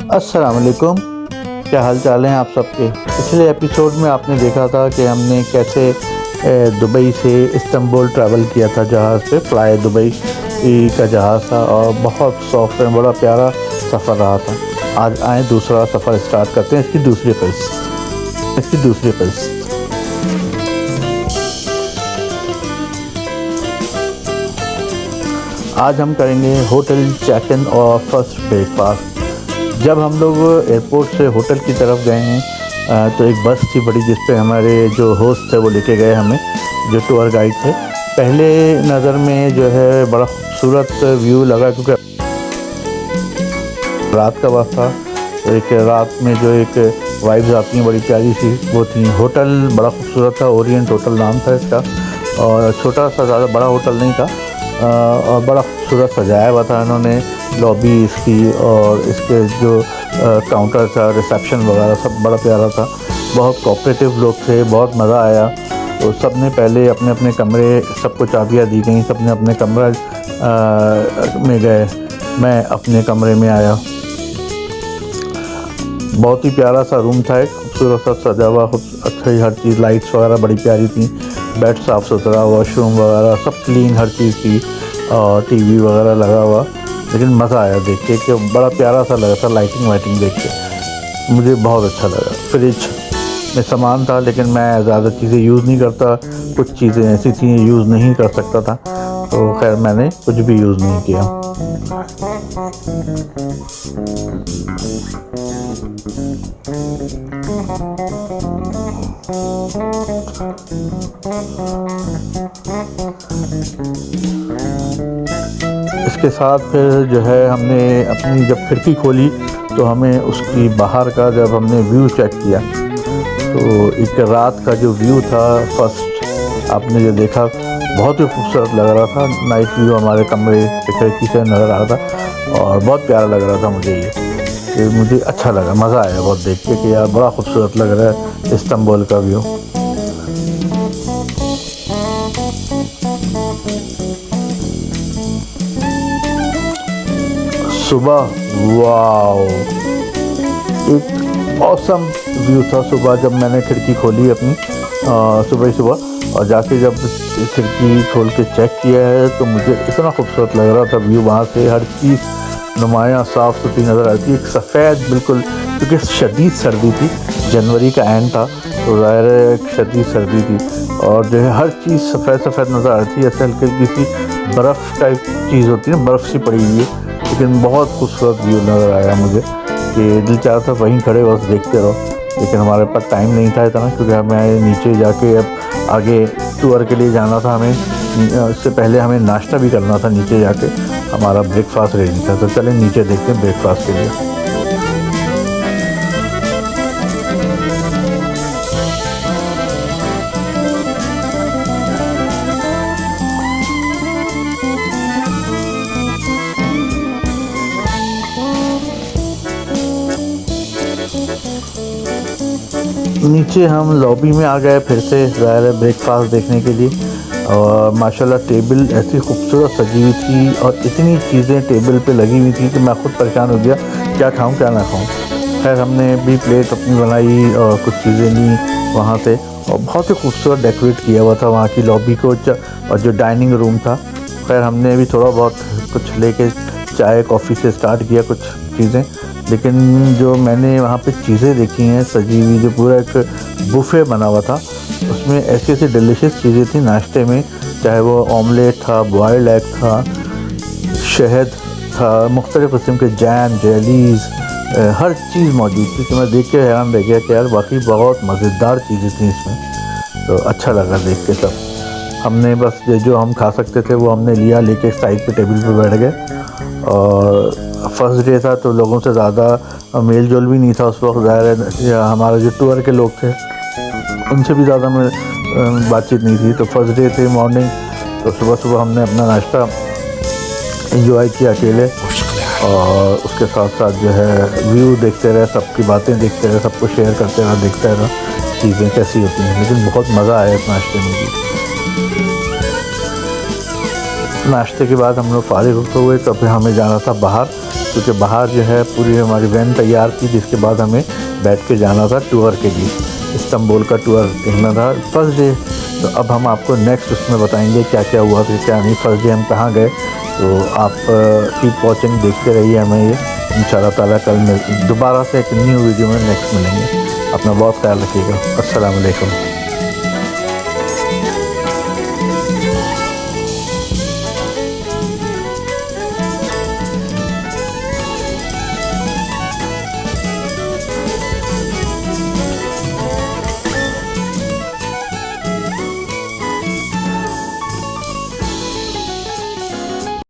अस्सलाम वालेकुम। क्या हाल चाल हैं आप सबके। पिछले एपिसोड में आपने देखा था कि हमने कैसे दुबई से इस्तांबुल ट्रैवल किया था जहाज़ पे। फ्लाई दुबई का जहाज़ था और बहुत सॉफ्ट एंड बड़ा प्यारा सफ़र रहा था। आज आए दूसरा सफ़र स्टार्ट करते हैं, इसकी दूसरी किस्त। आज हम करेंगे होटल चेक इन और फर्स्ट ब्रेकफास्ट। जब हम लोग एयरपोर्ट से होटल की तरफ गए हैं तो एक बस थी बड़ी, जिस पे हमारे जो होस्ट थे वो लेके गए हमें, जो टूर गाइड थे। पहले नज़र में जो है बड़ा खूबसूरत व्यू लगा, क्योंकि रात का वक्त था। तो एक रात में जो एक वाइब्स आती हैं बड़ी प्यारी सी, वो थी। होटल बड़ा खूबसूरत था, ओरिएंट होटल नाम था इसका, और छोटा सा, ज़्यादा बड़ा होटल नहीं था। और बड़ा खूबसूरत सजाया हुआ था इन्होंने लॉबी इसकी, और इसके जो काउंटर था, रिसेप्शन वगैरह सब बड़ा प्यारा था। बहुत कोऑपरेटिव लोग थे, बहुत मज़ा आया। तो सब ने पहले अपने अपने कमरे, सबको चाबियाँ दी गई, सब ने अपने कमरा में गए। मैं अपने कमरे में आया। बहुत ही प्यारा सा रूम था, एक खूबसूरत सा सजा हुआ, अच्छा ही हर चीज़, लाइट्स वगैरह बड़ी प्यारी थी, बेड साफ़ सुथरा, वॉशरूम वगैरह सब क्लीन, हर चीज़ थी, और टीवी वगैरह लगा हुआ। लेकिन मज़ा आया देख के कि बड़ा प्यारा सा लगा था। लाइटिंग वाइटिंग देख के मुझे बहुत अच्छा लगा। फ्रिज में सामान था, लेकिन मैं ज़्यादा चीज़ें यूज़ नहीं करता। कुछ चीज़ें ऐसी थी यूज़ नहीं कर सकता था, तो खैर मैंने कुछ भी यूज़ नहीं किया। इसके साथ फिर जो है हमने अपनी जब खिड़की खोली तो हमें उसकी बाहर का जब हमने व्यू चेक किया, तो एक रात का जो व्यू था फर्स्ट आपने जो देखा, बहुत ही खूबसूरत लग रहा था। नाइट व्यू हमारे कमरे की खिड़की से नज़र आ रहा था, और बहुत प्यारा लग रहा था मुझे ये, कि मुझे अच्छा लगा, मज़ा आया बहुत देख के कि यार बड़ा खूबसूरत लग रहा है इस्तांबुल का व्यू। सुबह वाओ, एक ऑसम व्यू था सुबह जब मैंने खिड़की खोली अपनी, सुबह और जाके जब खिड़की खोल के चेक किया है तो मुझे इतना खूबसूरत लग रहा था व्यू। वहाँ से हर चीज़ नुमायाँ साफ़ सुथरी नज़र आती, एक सफ़ेद बिल्कुल, क्योंकि शदीद सर्दी थी, जनवरी का एंड था, तो ज़ाहिर है एक शदीद सर्दी थी, और जो है हर चीज़ सफ़ेद नज़र आती है। ऐसे हल्की हल्की सी बर्फ़ टाइप चीज़ होती है ना, बर्फ़ सी पड़ी हुई है, लेकिन बहुत खूबसूरत व्यू नज़र आया मुझे कि दिल चाहता था वहीं खड़े बस देखते रहो। लेकिन हमारे पास टाइम नहीं था इतना, क्योंकि हमें नीचे जाके अब आगे टूर के लिए जाना था। हमें इससे पहले हमें नाश्ता भी करना था नीचे जाके, हमारा ब्रेकफास्ट रेडी था। तो चलें नीचे देखते हैं ब्रेकफास्ट के लिए। नीचे हम लॉबी में आ गए फिर से, ज़ाहिर है ब्रेकफास्ट देखने के लिए। और माशाल्लाह टेबल ऐसी खूबसूरत सजी हुई थी, और इतनी चीज़ें टेबल पे लगी हुई थी कि मैं ख़ुद परेशान हो गया, क्या खाऊं क्या ना खाऊं। खैर हमने भी प्लेट अपनी बनाई और कुछ चीज़ें ली वहाँ से, और बहुत ही खूबसूरत डेकोरेट किया हुआ था वहाँ की लॉबी को, और जो डाइनिंग रूम था। खैर हमने भी थोड़ा बहुत कुछ लेके चाय कॉफ़ी से स्टार्ट किया कुछ चीज़ें, लेकिन जो मैंने वहाँ पे चीज़ें देखी हैं सजी हुई, जो पूरा एक बुफ़े बना हुआ था, उसमें ऐसी ऐसी डिलीशियस चीज़ें थी नाश्ते में, चाहे वो ऑमलेट था, बॉयल्ड एग था, शहद था, मुख्तलिफ़ किस्म के जैम, जेलीज़, हर चीज़ मौजूद थी। तो मैं देख के हैरान रह गया कि यार वाकई बहुत मज़ेदार चीज़ें थी इसमें। तो अच्छा लगा देख के सब। हमने बस जो हम खा सकते थे वो हमने लिया, लेके साइड पे टेबल पे बैठ गए। और फर्स्ट डे था तो लोगों से ज़्यादा मेल जोल भी नहीं था उस वक्त, ज़ाहिर है हमारे जो टूर के लोग थे उनसे भी ज़्यादा बातचीत नहीं थी। तो फर्स्ट डे थे मॉर्निंग, तो सुबह हमने अपना नाश्ता एंजॉय किया अकेले, और उसके साथ साथ जो है व्यू देखते रहे, सबकी बातें देखते रहे, सबको शेयर करते रहे, देखते रहे चीज़ें कैसी होती हैं। लेकिन बहुत मज़ा आया इस नाश्ते में भी। नाश्ते के बाद हम लोग फारिग होते हुए तो फिर हमें जाना था बाहर, क्योंकि बाहर जो है पूरी हमारी वैन तैयार थी, जिसके बाद हमें बैठ के जाना था टूर के लिए, इस्तांबुल का टूर देखना था फर्स्ट डे। तो अब हम आपको नेक्स्ट उसमें बताएंगे क्या क्या हुआ फिर क्या नहीं, फर्स्ट डे हम कहाँ गए। तो आप कीप वॉचिंग, देखते रहिए हमें ये, इंशाल्लाह ताला कल दोबारा से एक न्यू वीडियो में नेक्स्ट मिलेंगे। अपना बहुत ख्याल रखिएगा। अस्सलाम वालेकुम।